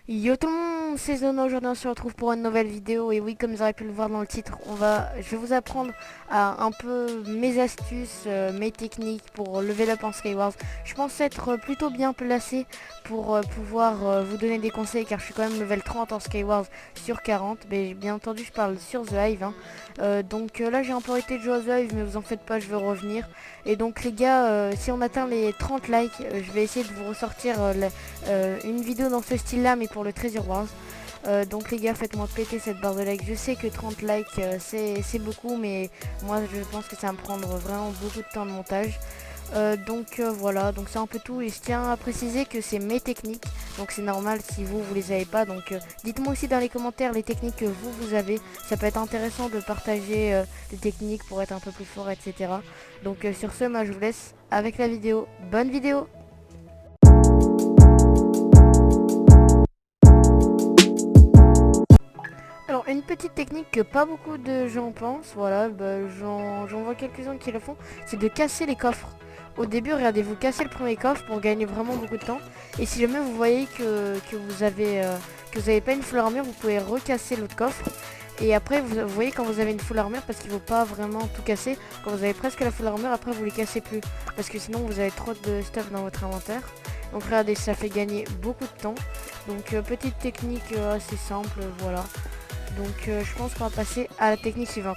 Yo tout le monde, c'est Zono, aujourd'hui on se retrouve pour une nouvelle vidéo et oui comme vous aurez pu le voir dans le titre, je vais vous apprendre à un peu mes astuces, mes techniques pour level up en Skywars. Je pense être plutôt bien placé pour pouvoir vous donner des conseils car je suis quand même level 30 en Skywars sur 40, mais bien entendu je parle sur The Hive, hein. Là j'ai un peu arrêté de jouer à The Hive mais vous en faites pas, je vais revenir. Et donc les gars, si on atteint les 30 likes, je vais essayer de vous ressortir une vidéo dans ce style là mais pour le Treasure Wars. Donc les gars, faites-moi péter cette barre de likes. Je sais que 30 likes c'est beaucoup, mais moi je pense que ça va me prendre vraiment beaucoup de temps de montage. Voilà, donc c'est un peu tout et je tiens à préciser que c'est mes techniques, donc c'est normal si vous les avez pas. Dites-moi aussi dans les commentaires les techniques que vous avez, ça peut être intéressant de partager des techniques pour être un peu plus fort, etc. Sur ce, moi je vous laisse avec la vidéo. Bonne vidéo. Alors une petite technique que pas beaucoup de gens pensent, voilà, j'en vois quelques-uns qui le font, c'est de casser les coffres. Au début, regardez, vous cassez le premier coffre pour gagner vraiment beaucoup de temps. Et si jamais vous voyez que vous avez pas une full armure, vous pouvez recasser l'autre coffre. Et après, vous voyez quand vous avez une full armure, parce qu'il ne faut pas vraiment tout casser. Quand vous avez presque la full armure, après vous les cassez plus. Parce que sinon vous avez trop de stuff dans votre inventaire. Donc regardez, ça fait gagner beaucoup de temps. Petite technique assez simple, voilà. Je pense qu'on va passer à la technique suivante.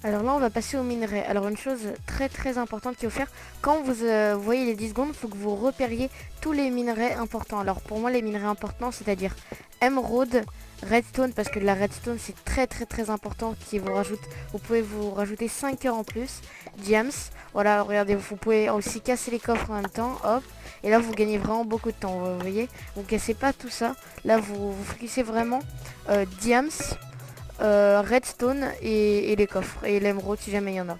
Alors là, on va passer au minerai. Alors une chose très très importante qu'il faut faire, quand vous voyez les 10 secondes, il faut que vous repériez tous les minerais importants. Alors pour moi, les minerais importants, c'est-à-dire émeraude, redstone, parce que la redstone c'est très très très important, vous pouvez vous rajouter 5 heures en plus. Diams, voilà, regardez, vous pouvez aussi casser les coffres en même temps, hop. Et là, vous gagnez vraiment beaucoup de temps, vous voyez. Vous cassez pas tout ça. Là, vous focusez vraiment Diams, redstone et les coffres et l'émeraude si jamais il y en a.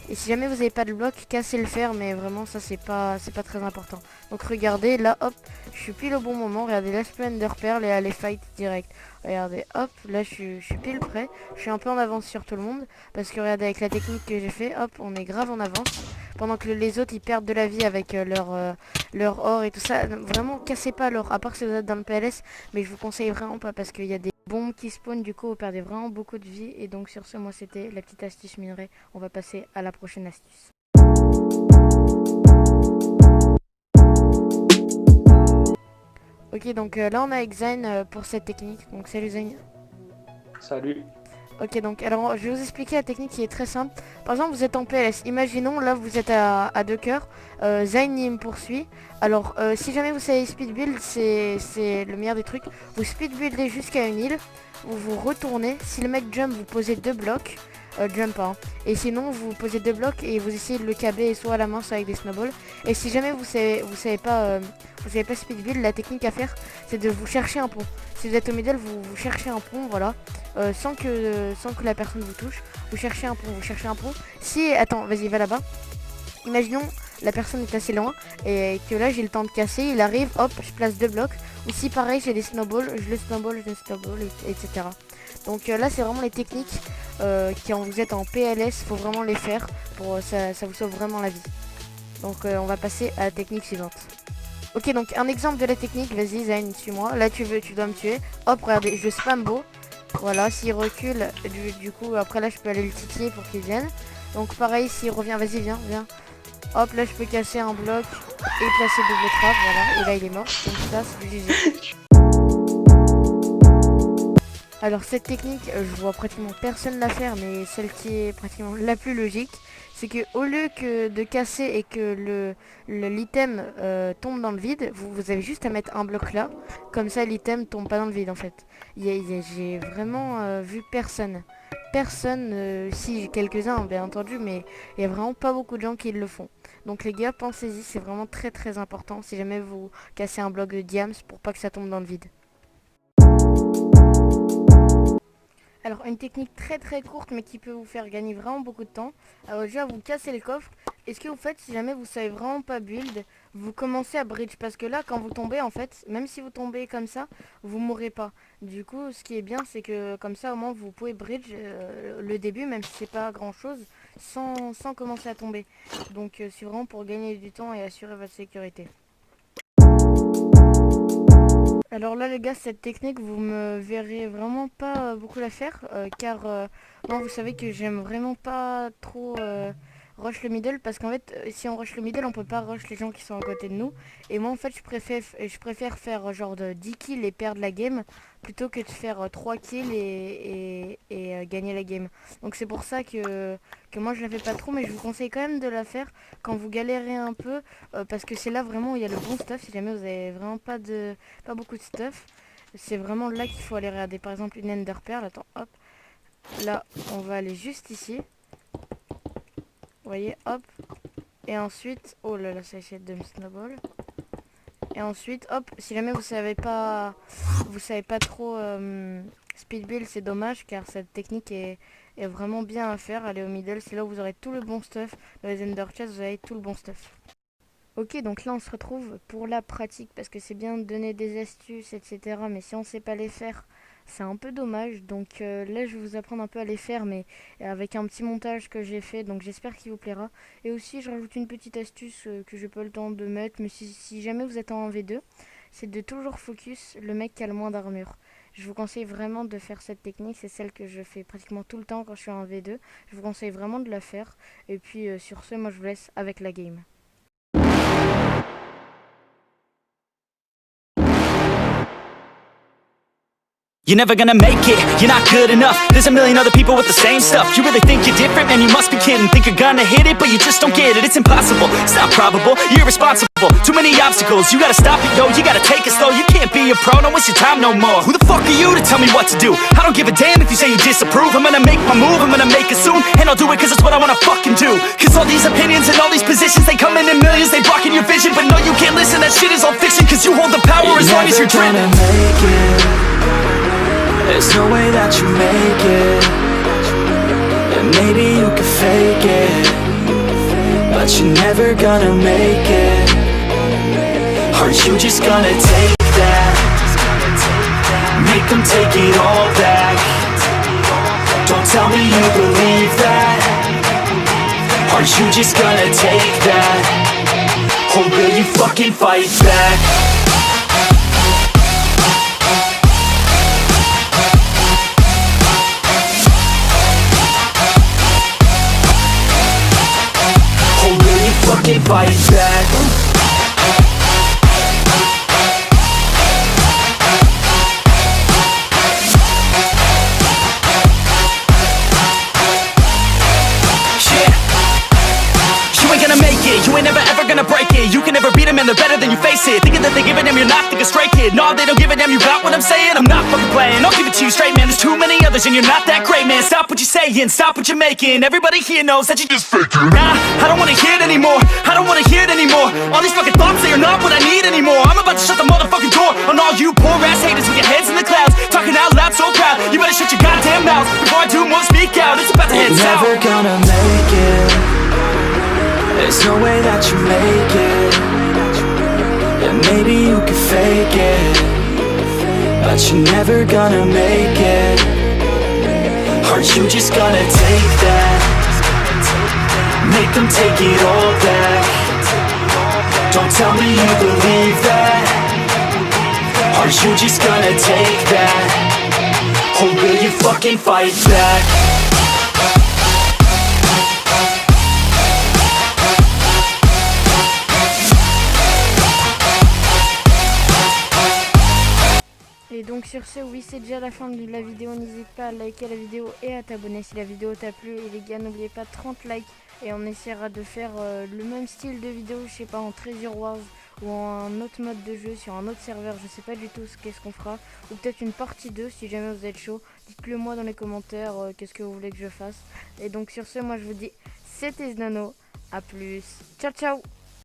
Et si jamais vous n'avez pas de bloc, cassez le fer, mais vraiment ça c'est pas très important. Donc regardez, là hop, je suis pile au bon moment. Regardez, là je peux Ender Pearl et aller fight direct. Regardez, hop, là je suis pile prêt. Je suis un peu en avance sur tout le monde. Parce que regardez, avec la technique que j'ai fait, hop, on est grave en avance. Pendant que les autres ils perdent de la vie avec leur or et tout ça. Vraiment cassez pas l'or, à part si vous êtes dans le PLS. Mais je vous conseille vraiment pas parce qu'il y a des bombes qui spawnent, du coup vous perdez vraiment beaucoup de vie. Et donc sur ce, moi c'était la petite astuce minerai. On va passer à la prochaine astuce. Ok, là on a Exine pour cette technique. Donc salut Zayn. Salut. Ok, donc alors je vais vous expliquer la technique qui est très simple. Par exemple, vous êtes en PLS. Imaginons là vous êtes à 2 cœurs. Zayn il me poursuit. Alors si jamais vous savez speed build, c'est le meilleur des trucs. Vous speed buildez jusqu'à une île. Vous retournez. Si le mec jump, vous posez 2 blocs. Jump pas, hein. Et sinon vous posez 2 blocs et vous essayez de le caber soit à la main soit avec des snowballs. Et si jamais vous savez pas speed build, la technique à faire c'est de vous chercher un pont. Si vous êtes au middle, vous cherchez un pont, voilà. Sans que la personne vous touche. Vous cherchez un pont. Si, attends, vas-y, va là-bas. Imaginons la personne est assez loin et que là j'ai le temps de casser, il arrive, hop, je place 2 blocs. Ou si pareil j'ai des snowballs, je le snowball, etc. Là c'est vraiment les techniques quand vous êtes en PLS, faut vraiment les faire pour ça vous sauve vraiment la vie. On va passer à la technique suivante. Ok, donc un exemple de la technique, vas-y Zayn, suis-moi. Là tu dois me tuer. Hop, regardez, je spam beau. Voilà, s'il recule, du coup, après là, je peux aller le titiller pour qu'il vienne. Donc pareil, s'il revient, vas-y, viens, viens. Hop, là, je peux casser un bloc et placer double trap, voilà. Et là, il est mort. Donc ça, c'est du GG. Alors cette technique, je vois pratiquement personne la faire, mais celle qui est pratiquement la plus logique, c'est que au lieu que de casser et que l'item tombe dans le vide, vous avez juste à mettre un bloc là, comme ça l'item tombe pas dans le vide en fait. J'ai vraiment vu personne. Personne, si quelques-uns bien entendu, mais il y a vraiment pas beaucoup de gens qui le font. Donc les gars, pensez-y, c'est vraiment très très important si jamais vous cassez un bloc de diams pour pas que ça tombe dans le vide. Alors une technique très très courte mais qui peut vous faire gagner vraiment beaucoup de temps. Alors déjà vous cassez le coffre. Et ce que vous faites si jamais vous savez vraiment pas build, vous commencez à bridge parce que là quand vous tombez en fait, même si vous tombez comme ça, vous mourrez pas. Du coup ce qui est bien c'est que comme ça au moins vous pouvez bridge le début même si c'est pas grand chose. sans commencer à tomber. Donc c'est vraiment pour gagner du temps et assurer votre sécurité. Alors là les gars, cette technique vous me verrez vraiment pas beaucoup la faire car moi vous savez que j'aime vraiment pas trop rush le middle parce qu'en fait si on rush le middle on peut pas rush les gens qui sont à côté de nous et moi en fait je préfère faire genre de 10 kills et perdre la game plutôt que de faire 3 kills et gagner la game. Donc c'est pour ça que moi je la fais pas trop mais je vous conseille quand même de la faire quand vous galérez un peu parce que c'est là vraiment où il y a le bon stuff si jamais vous avez vraiment pas beaucoup de stuff. C'est vraiment là qu'il faut aller regarder. Par exemple, une ender pearl. Attends, hop. Là, on va aller juste ici. Vous voyez, hop. Et ensuite, oh là là, ça essaie de me snowball. Et ensuite, hop. Si jamais vous savez pas trop speed build, c'est dommage car cette technique est vraiment bien à faire. Allez au middle, c'est là où vous aurez tout le bon stuff. Dans les ender chests, vous avez tout le bon stuff. Ok, donc là on se retrouve pour la pratique parce que c'est bien de donner des astuces, etc. Mais si on ne sait pas les faire, c'est un peu dommage. Donc là je vais vous apprendre un peu à les faire, mais avec un petit montage que j'ai fait. Donc j'espère qu'il vous plaira. Et aussi je rajoute une petite astuce que j'ai pas le temps de mettre. Mais si jamais vous êtes en 1v2, c'est de toujours focus le mec qui a le moins d'armure. Je vous conseille vraiment de faire cette technique. C'est celle que je fais pratiquement tout le temps quand je suis en 1v2. Je vous conseille vraiment de la faire. Et puis sur ce, moi je vous laisse avec la game. You're never gonna make it, you're not good enough. There's a million other people with the same stuff. You really think you're different? Man, you must be kidding. Think you're gonna hit it, but you just don't get it. It's impossible, it's not probable, you're irresponsible. Too many obstacles, you gotta stop it, yo. You gotta take it slow, you can't be a pro. Don't waste your time no more. Who the fuck are you to tell me what to do? I don't give a damn if you say you disapprove. I'm gonna make my move, I'm gonna make it soon. And I'll do it cause it's what I wanna fucking do. Cause all these opinions and all these positions, they come in millions, they blocking your vision. But no, you can't listen, that shit is all fiction. Cause you hold the power as long as you're driven. There's no way that you make it. And maybe you can fake it, but you're never gonna make it. Are you just gonna take that? Make them take it all back. Don't tell me you believe that. Are you just gonna take that? Or will you fucking fight back? Fucking fight back. You ain't gonna make it, you ain't never ever gonna break it. You can never beat them and they're better than you face it. Thinking that they give a damn, you're not thinking straight, kid. No, they don't give a damn, you got what I'm saying? I'm not fucking playing, I'll give it to you straight, man. There's too many others and you're not that great, man. Stop what you're saying, stop what you're making. Everybody here knows that you just faking. Nah, I don't wanna hear it anymore, I don't wanna hear it anymore. All these fucking thoughts, they are not what I need anymore. I'm about to shut the motherfucking door on all you poor ass haters with your heads in the clouds, talking out loud so proud. You better shut your goddamn mouth before I do more, speak out. It's about to head south. You're never gonna make it. There's no way that you make it. And maybe you can fake it, but you're never gonna make it. Are you just gonna take that? Make them take it all back. Don't tell me you believe that. Are you just gonna take that? Or will you fucking fight back? Et donc sur ce, oui, c'est déjà la fin de la vidéo. N'hésite pas à liker la vidéo et à t'abonner si la vidéo t'a plu. Et les gars, n'oubliez pas 30 likes et on essaiera de faire le même style de vidéo, je sais pas, en Treasure Wars ou en un autre mode de jeu sur un autre serveur. Je sais pas du tout qu'est-ce qu'on fera, ou peut-être une partie 2 si jamais vous êtes chaud. Dites-le moi dans les commentaires qu'est-ce que vous voulez que je fasse. Et donc sur ce, moi je vous dis, c'était Znano, à plus, ciao ciao.